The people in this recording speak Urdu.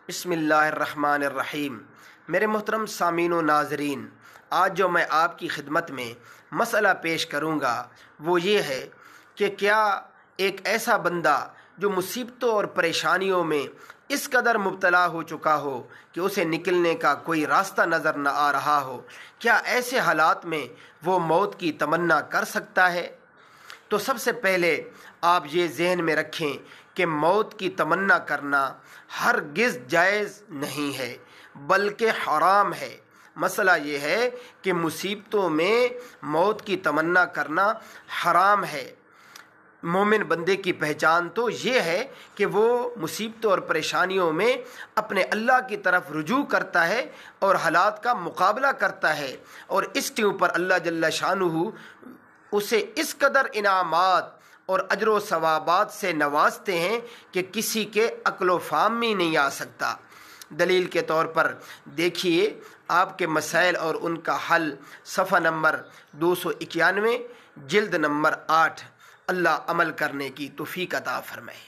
بسم اللہ الرحمن الرحیم۔ میرے محترم سامعین و ناظرین، آج جو میں آپ کی خدمت میں مسئلہ پیش کروں گا وہ یہ ہے کہ کیا ایک ایسا بندہ جو مصیبتوں اور پریشانیوں میں اس قدر مبتلا ہو چکا ہو کہ اسے نکلنے کا کوئی راستہ نظر نہ آ رہا ہو، کیا ایسے حالات میں وہ موت کی تمنا کر سکتا ہے؟ تو سب سے پہلے آپ یہ ذہن میں رکھیں کہ موت کی تمنا کرنا ہرگز جائز نہیں ہے بلکہ حرام ہے۔ مسئلہ یہ ہے کہ مصیبتوں میں موت کی تمنا کرنا حرام ہے۔ مومن بندے کی پہچان تو یہ ہے کہ وہ مصیبتوں اور پریشانیوں میں اپنے اللہ کی طرف رجوع کرتا ہے اور حالات کا مقابلہ کرتا ہے، اور اس کے اوپر اللہ جل شانہ اسے اس قدر انعامات اور اجر و ثوابات سے نوازتے ہیں کہ کسی کے عقل و فہم میں نہیں آ سکتا۔ دلیل کے طور پر دیکھیے آپ کے مسائل اور ان کا حل، صفحہ نمبر 291، جلد نمبر 8۔ اللہ عمل کرنے کی توفیق عطا فرمائے۔